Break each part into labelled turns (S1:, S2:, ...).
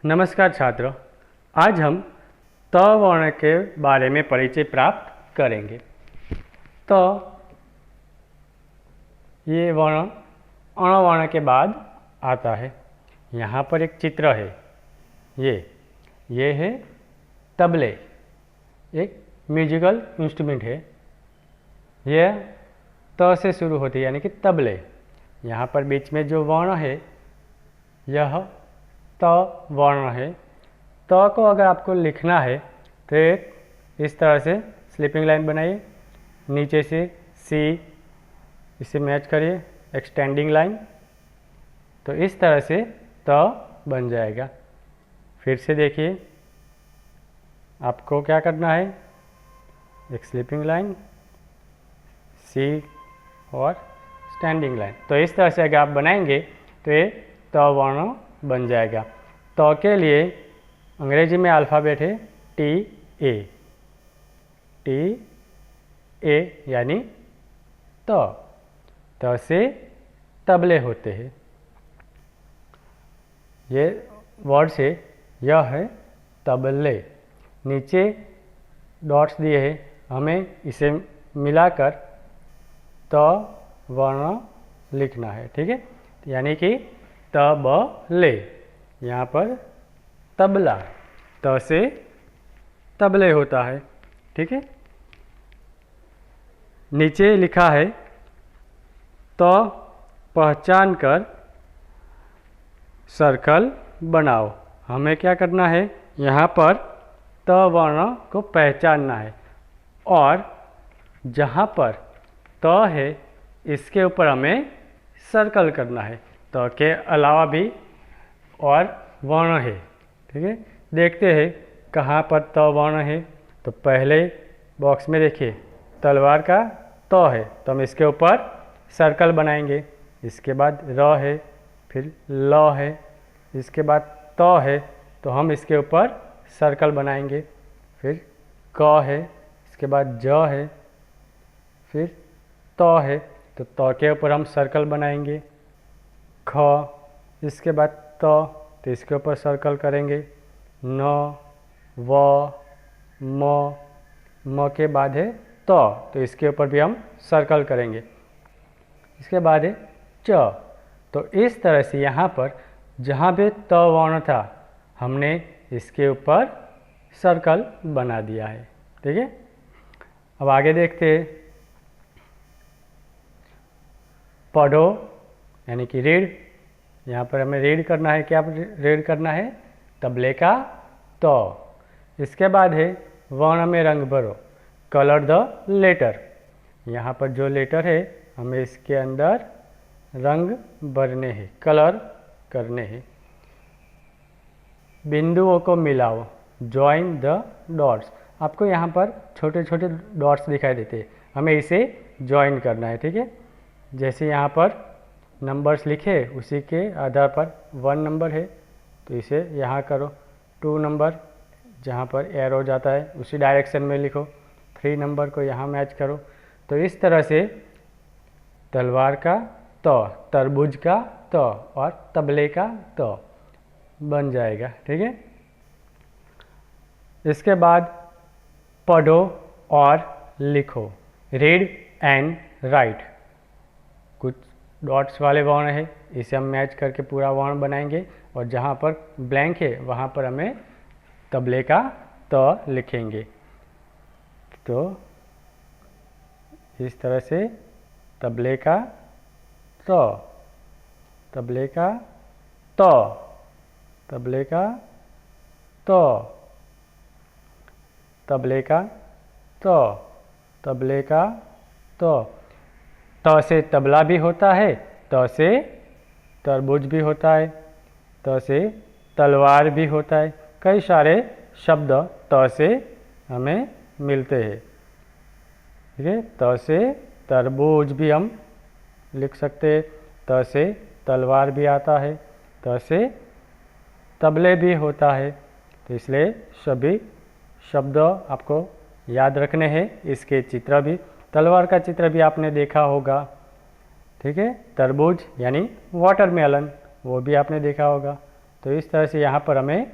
S1: नमस्कार छात्र, आज हम त वर्ण के बारे में परिचय प्राप्त करेंगे। तो ये वर्ण अण वर्ण के बाद आता है। यहाँ पर एक चित्र है, ये है तबले, एक म्यूजिकल इंस्ट्रूमेंट है। यह त से शुरू होती है यानी कि तबले। यहाँ पर बीच में जो वर्ण है यह त वर्ण है। त को अगर आपको लिखना है तो एक इस तरह से स्लीपिंग लाइन बनाइए, नीचे से सी इसे मैच करिए, एक्सटेंडिंग लाइन, तो इस तरह से त बन जाएगा। फिर से देखिए, आपको क्या करना है, एक स्लीपिंग लाइन, सी और स्टैंडिंग लाइन। तो इस तरह से अगर आप बनाएंगे तो ये त वर्ण बन जाएगा। त के लिए अंग्रेजी में अल्फ़ाबेट है टी ए यानी त से तबले होते हैं। ये वर्ड से यह है तबले। नीचे डॉट्स दिए हैं, हमें इसे मिलाकर त वर्ण लिखना है, ठीक है। यानी कि तबले, यहाँ पर तबला, त से तबले होता है, ठीक है। नीचे लिखा है तो पहचान कर सर्कल बनाओ। हमें क्या करना है, यहाँ पर त वर्ण को पहचानना है और जहाँ पर त है इसके ऊपर हमें सर्कल करना है। त के अलावा भी और वर्ण है, ठीक है। देखते हैं कहाँ पर त वर्ण है। तो पहले बॉक्स में देखिए तलवार का त है, तो हम इसके ऊपर सर्कल बनाएंगे। इसके बाद र है, फिर ल है, इसके बाद त है, तो हम इसके ऊपर सर्कल बनाएंगे। फिर क है, इसके बाद ज है, फिर त है, तो त के ऊपर हम सर्कल बनाएंगे। ख, इसके बाद त, तो इसके ऊपर सर्कल करेंगे। न, व, म के बाद है त, तो इसके ऊपर भी हम सर्कल करेंगे। इसके बाद है च। तो इस तरह से यहाँ पर जहाँ भी त वर्ण था हमने इसके ऊपर सर्कल बना दिया है, ठीक है। अब आगे देखते हैं। पढ़ो यानी कि रीड, यहाँ पर हमें रीड करना है। क्या रीड करना है, तबले का त। इसके बाद है वर्ण में रंग भरो, कलर द लेटर। यहाँ पर जो लेटर है हमें इसके अंदर रंग भरने हैं, कलर करने हैं। बिंदुओं को मिलाओ, जॉइन द डॉट्स। आपको यहाँ पर छोटे छोटे डॉट्स दिखाई देते हैं, हमें इसे जॉइन करना है, ठीक है। जैसे यहाँ पर नंबर्स लिखे उसी के आधार पर 1 नंबर है तो इसे यहाँ करो, 2 नंबर जहाँ पर एरो जाता है उसी डायरेक्शन में लिखो, 3 नंबर को यहाँ मैच करो। तो इस तरह से तलवार का त, तरबूज का त और तबले का त बन जाएगा, ठीक है। इसके बाद पढ़ो और लिखो, रीड एंड राइट। कुछ डॉट्स वाले वर्ण है, इसे हम मैच करके पूरा वर्ण बनाएंगे और जहाँ पर ब्लैंक है वहाँ पर हमें तबले का त लिखेंगे। तो इस तरह से तबले का त, तबले का त, तबले का त, तबले का त, तबले का त। त से तबला भी होता है, त से तरबूज भी होता है, त से तलवार भी होता है। कई सारे शब्द त से हमें मिलते हैं, ठीक है। त से तरबूज भी हम लिख सकते हैं, त से तलवार भी आता है, त से तबले भी होता है। तो इसलिए सभी शब्द आपको याद रखने हैं। इसके चित्र भी, तलवार का चित्र भी आपने देखा होगा, ठीक है। तरबूज यानी वाटरमेलन, वो भी आपने देखा होगा। तो इस तरह से यहाँ पर हमें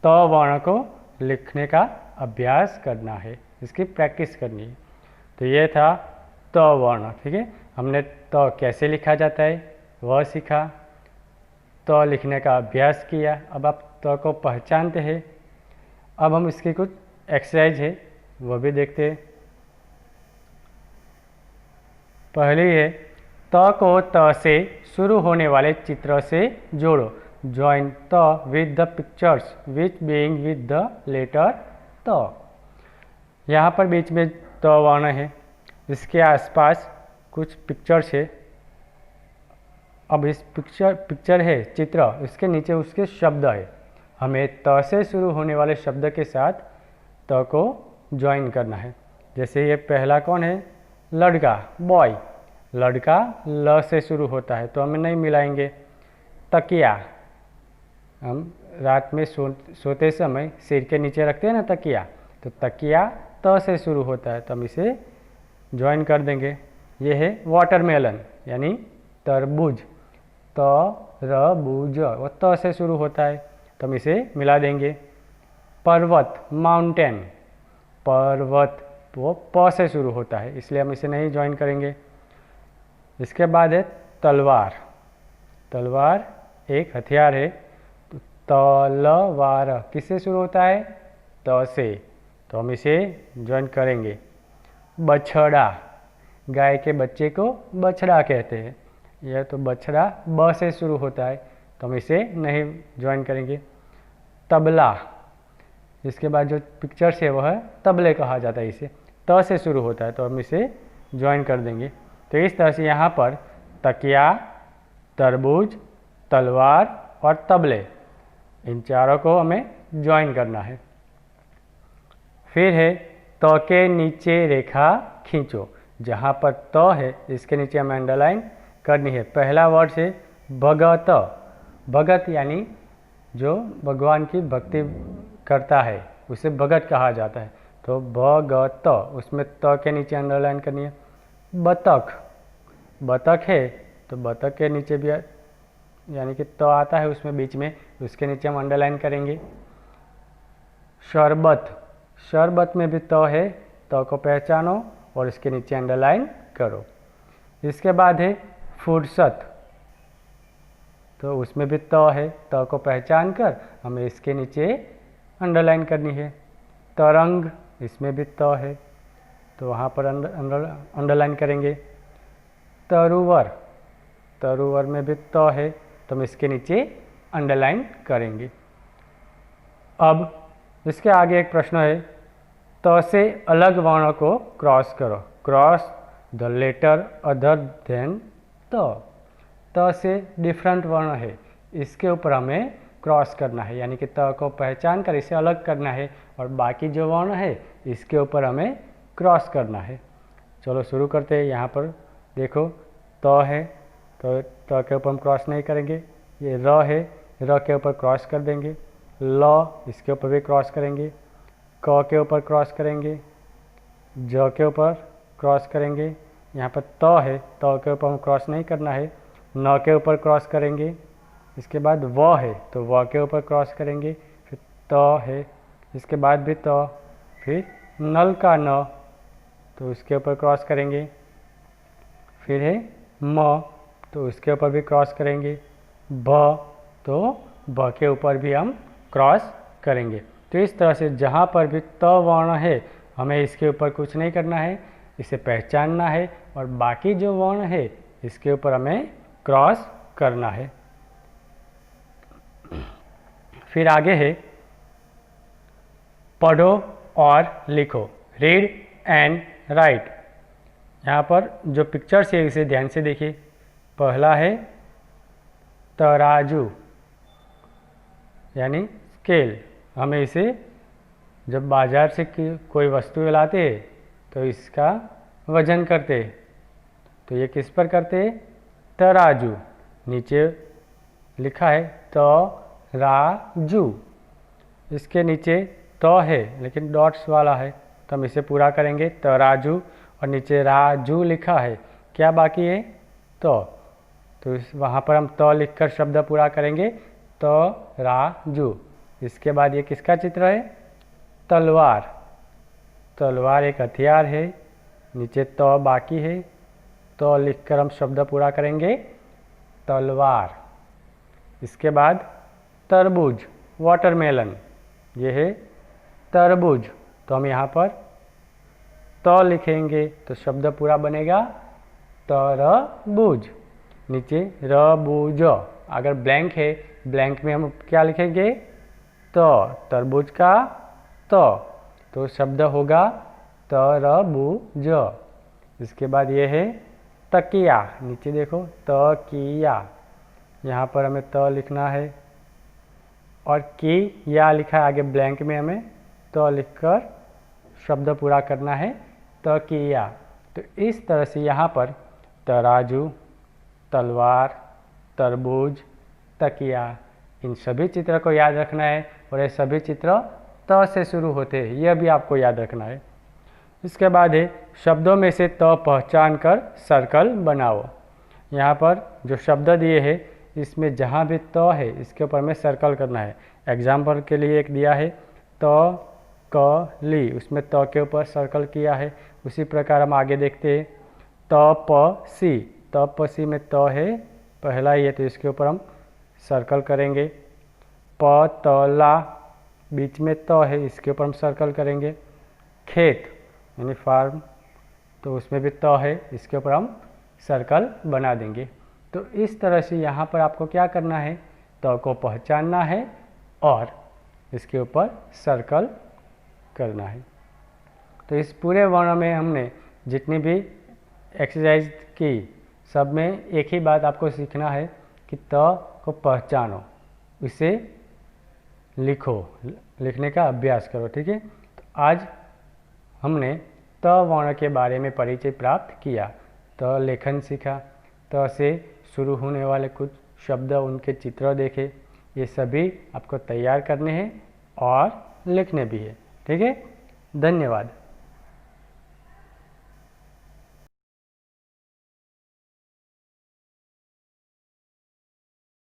S1: त वर्ण को लिखने का अभ्यास करना है, इसकी प्रैक्टिस करनी है। तो ये था त वर्ण, ठीक है। हमने त कैसे लिखा जाता है वह सीखा, त लिखने का अभ्यास किया। अब आप त को पहचानते हैं। अब हम इसकी कुछ एक्सरसाइज है वह भी देखते हैं। पहली है, त को त से शुरू होने वाले चित्र से जोड़ो। ज्वाइन त with the pictures which being with the letter त। यहाँ पर बीच में त वर्ण है, इसके आसपास कुछ पिक्चर्स है। अब इस पिक्चर है चित्र, इसके नीचे उसके शब्द है। हमें त से शुरू होने वाले शब्द के साथ त को ज्वाइन करना है। जैसे ये पहला कौन है, लड़का, बॉय। लड़का ल से शुरू होता है तो हम नहीं मिलाएंगे। तकिया, हम रात में सोते समय सिर के नीचे रखते हैं ना तकिया, तो तकिया त से शुरू होता है तो हम इसे ज्वाइन कर देंगे। ये है वाटरमेलन यानी तरबूज, तरबूज, वो त से शुरू होता है तो हम इसे मिला देंगे। पर्वत, माउंटेन, पर्वत वो प से शुरू होता है इसलिए हम इसे नहीं ज्वाइन करेंगे। इसके बाद है तलवार। तलवार एक हथियार है, तो तलवार किससे शुरू होता है, त से, तो हम इसे ज्वाइन करेंगे। बछड़ा, गाय के बच्चे को बछड़ा कहते हैं, यह तो बछड़ा ब से शुरू होता है तो हम इसे नहीं ज्वाइन करेंगे। तबला, इसके बाद जो पिक्चर्स है वह तबले कहा जाता है, इसे त से शुरू होता है तो हम इसे ज्वाइन कर देंगे। तो इस तरह से यहाँ पर तकिया, तरबूज, तलवार और तबले, इन चारों को हमें ज्वाइन करना है। फिर है त के नीचे रेखा खींचो। जहाँ पर त है इसके नीचे हमें अंडरलाइन करनी है। पहला वर्ड है भगत। भगत यानी जो भगवान की भक्ति करता है उसे भगत कहा जाता है, तो भगत, उसमें त के नीचे अंडरलाइन करनी है। बतख, बतख है तो बतख के नीचे भी यानी कि त आता है उसमें बीच में, उसके नीचे हम अंडरलाइन करेंगे। शरबत, शरबत में भी त है, त को पहचानो और इसके नीचे अंडरलाइन करो। इसके बाद है फुर्सत, तो उसमें भी त है, त को पहचान कर हमें इसके नीचे अंडरलाइन करनी है। तरंग, इसमें भी त है तो वहाँ पर अंडरलाइन करेंगे। तरुवर, तरुवर में भी त है तो हम इसके नीचे अंडरलाइन करेंगे। अब इसके आगे एक प्रश्न है, त से अलग वर्ण को क्रॉस करो। Cross the letter other than त। त से डिफरेंट वर्ण है, इसके ऊपर हमें क्रॉस करना है, यानी कि त को पहचान कर इसे अलग करना है और बाकी जो वर्ण है इसके ऊपर हमें क्रॉस करना है। चलो शुरू करते हैं। यहाँ पर देखो त है तो त के ऊपर हम क्रॉस नहीं करेंगे। ये र है, र के ऊपर क्रॉस कर देंगे। ल, इसके ऊपर भी क्रॉस करेंगे। क के ऊपर क्रॉस करेंगे। ज के ऊपर क्रॉस करेंगे। यहाँ पर त है, त के ऊपर हम क्रॉस नहीं करना है। न के ऊपर क्रॉस करेंगे। इसके बाद व है तो व के ऊपर क्रॉस करेंगे। फिर त है, इसके बाद भी त, फिर नल का न तो उसके ऊपर क्रॉस करेंगे। फिर है म तो उसके ऊपर भी क्रॉस करेंगे। ब तो ब के ऊपर भी हम क्रॉस करेंगे। तो इस तरह से जहाँ पर भी त वर्ण है हमें इसके ऊपर कुछ नहीं करना है, इसे पहचानना है और बाकी जो वर्ण है इसके ऊपर हमें क्रॉस करना है। फिर आगे है पढ़ो और लिखो। Read and right. यहाँ पर जो पिक्चर्स है इसे ध्यान से देखिए। पहला है तराजू यानी स्केल। हमें इसे जब बाजार से कोई वस्तु लाते हैं तो इसका वजन करते हैं, तो ये किस पर करते हैं, तराजू। नीचे लिखा है तराजू, इसके नीचे त है लेकिन डॉट्स वाला है तो हम इसे पूरा करेंगे तराजू, और नीचे राजू लिखा है, क्या बाकी है तो इस वहाँ पर हम त लिखकर शब्द पूरा करेंगे तराजू। इसके बाद ये किसका चित्र है? तलवार। तलवार एक हथियार है। नीचे त बाकी है, तो लिखकर हम शब्द पूरा करेंगे तलवार। इसके बाद तरबूज, वाटरमेलन। ये है तरबूज, तो हम यहाँ पर त लिखेंगे तो शब्द पूरा बनेगा तरबूज। नीचे रबूज, अगर ब्लैंक है, ब्लैंक में हम क्या लिखेंगे? तरबूज का तो शब्द होगा तरबूज। इसके बाद ये है तकिया। नीचे देखो तकिया, यहाँ पर हमें त लिखना है और की या लिखा है आगे ब्लैंक में, हमें तो लिखकर शब्द पूरा करना है तकिया। तो इस तरह से यहाँ पर तराजू, तलवार, तरबूज, तकिया, इन सभी चित्र को याद रखना है और ये सभी चित्र त से शुरू होते हैं, यह भी आपको याद रखना है। इसके बाद है शब्दों में से त पहचान कर सर्कल बनाओ। यहाँ पर जो शब्द दिए हैं इसमें जहाँ भी त है इसके ऊपर में सर्कल करना है। एग्जाम्पल के लिए एक दिया है त क ली, उसमें त के ऊपर सर्कल किया है। उसी प्रकार हम आगे देखते हैं तपसी। तपसी में त है पहला ही है, तो इसके ऊपर हम सर्कल करेंगे। पतला, बीच में त है, इसके ऊपर हम सर्कल करेंगे। खेत यानी फार्म, तो उसमें भी त है, इसके ऊपर हम सर्कल बना देंगे। तो इस तरह से यहाँ पर आपको क्या करना है? त को पहचानना है और इसके ऊपर सर्कल करना है। तो इस पूरे वर्ण में हमने जितनी भी एक्सरसाइज की, सब में एक ही बात आपको सीखना है कि त को पहचानो, इसे लिखो, लिखने का अभ्यास करो। ठीक है, तो आज हमने त वर्ण के बारे में परिचय प्राप्त किया, त लेखन सीखा, त से शुरू होने वाले कुछ शब्द, उनके चित्र देखे। ये सभी आपको तैयार करने हैं और लिखने भी है। ठीक है, धन्यवाद।